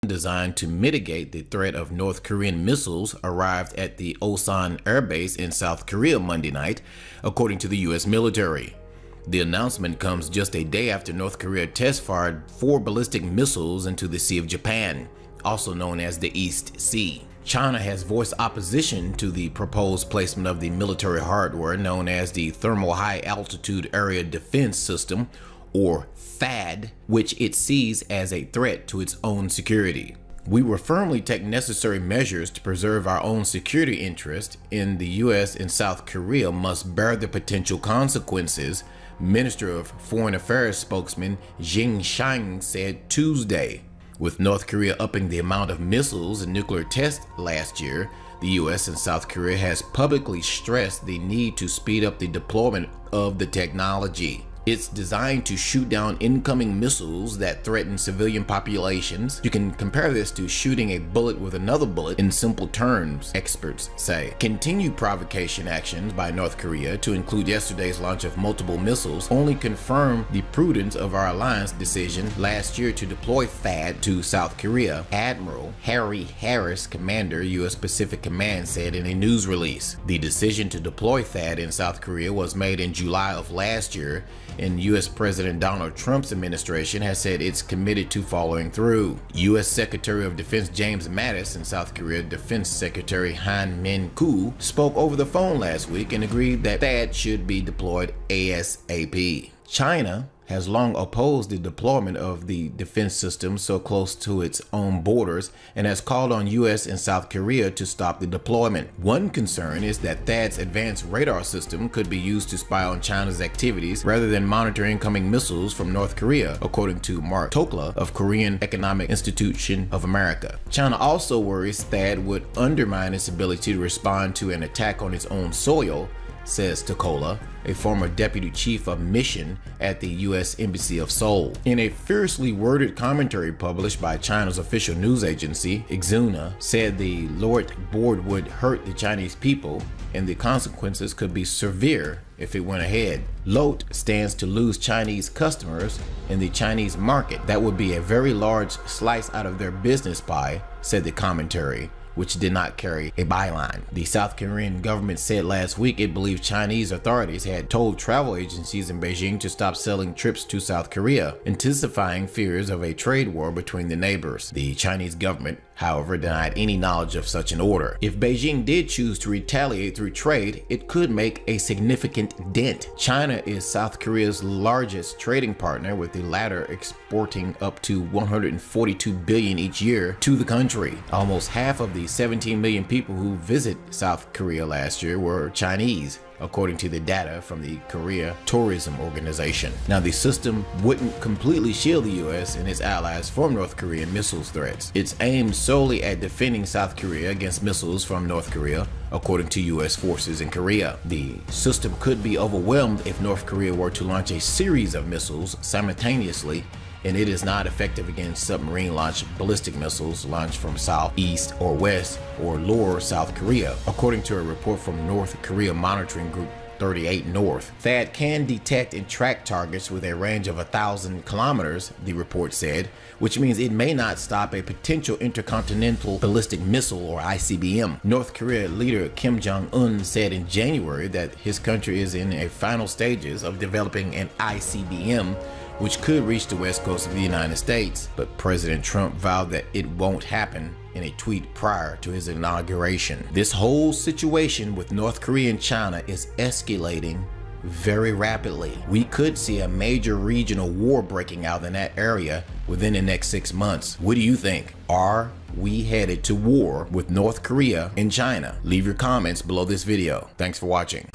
designed to mitigate the threat of North Korean missiles arrived at the Osan Air Base in South Korea Monday night, according to the U.S. military. The announcement comes just a day after North Korea test-fired 4 ballistic missiles into the Sea of Japan, also known as the East Sea. China has voiced opposition to the proposed placement of the military hardware known as the Thermal High Altitude Area Defense System, or THAAD, which it sees as a threat to its own security. We will firmly take necessary measures to preserve our own security interest in the U.S. and South Korea must bear the potential consequences, Minister of Foreign Affairs spokesman Jing Shang said Tuesday. With North Korea upping the amount of missiles and nuclear tests last year, the U.S. and South Korea has publicly stressed the need to speed up the deployment of the technology. It's designed to shoot down incoming missiles that threaten civilian populations. You can compare this to shooting a bullet with another bullet in simple terms, experts say. Continued provocation actions by North Korea, to include yesterday's launch of multiple missiles, only confirm the prudence of our alliance decision last year to deploy THAAD to South Korea, Admiral Harry Harris, commander, U.S. Pacific Command, said in a news release. The decision to deploy THAAD in South Korea was made in July of last year, and U.S. President Donald Trump's administration has said it's committed to following through. U.S. Secretary of Defense James Mattis and South Korea Defense Secretary Han Min-koo spoke over the phone last week and agreed that THAAD should be deployed ASAP. China has long opposed the deployment of the defense system so close to its own borders and has called on U.S. and South Korea to stop the deployment. One concern is that THAAD's advanced radar system could be used to spy on China's activities rather than monitor incoming missiles from North Korea, according to Mark Tokla of Korean Economic Institution of America. China also worries THAAD would undermine its ability to respond to an attack on its own soil, says Tokola, a former deputy chief of mission at the U.S. Embassy of Seoul. In a fiercely worded commentary published by China's official news agency, Xuna said the lowered board would hurt the Chinese people and the consequences could be severe if it went ahead. Lot stands to lose Chinese customers in the Chinese market. That would be a very large slice out of their business pie, said the commentary, which did not carry a byline. The South Korean government said last week it believed Chinese authorities had told travel agencies in Beijing to stop selling trips to South Korea, intensifying fears of a trade war between the neighbors. The Chinese government, however, denied any knowledge of such an order. If Beijing did choose to retaliate through trade, it could make a significant dent. China is South Korea's largest trading partner, with the latter exporting up to $142 billion each year to the country. Almost half of the 17 million people who visit South Korea last year were Chinese, according to the data from the Korea Tourism Organization. Now, the system wouldn't completely shield the U.S. and its allies from North Korean missiles threats. It's aimed solely at defending South Korea against missiles from North Korea, according to U.S. forces in Korea. The system could be overwhelmed if North Korea were to launch a series of missiles simultaneously, and it is not effective against submarine-launched ballistic missiles launched from south, east, or west, or lower South Korea, according to a report from North Korea Monitoring Group 38 North. THAAD can detect and track targets with a range of 1,000 kilometers, the report said, which means it may not stop a potential intercontinental ballistic missile, or ICBM. North Korea leader Kim Jong-un said in January that his country is in a final stages of developing an ICBM, which could reach the west coast of the United States, but President Trump vowed that it won't happen in a tweet prior to his inauguration. This whole situation with North Korea and China is escalating very rapidly. We could see a major regional war breaking out in that area within the next 6 months. What do you think? Are we headed to war with North Korea and China? Leave your comments below this video. Thanks for watching.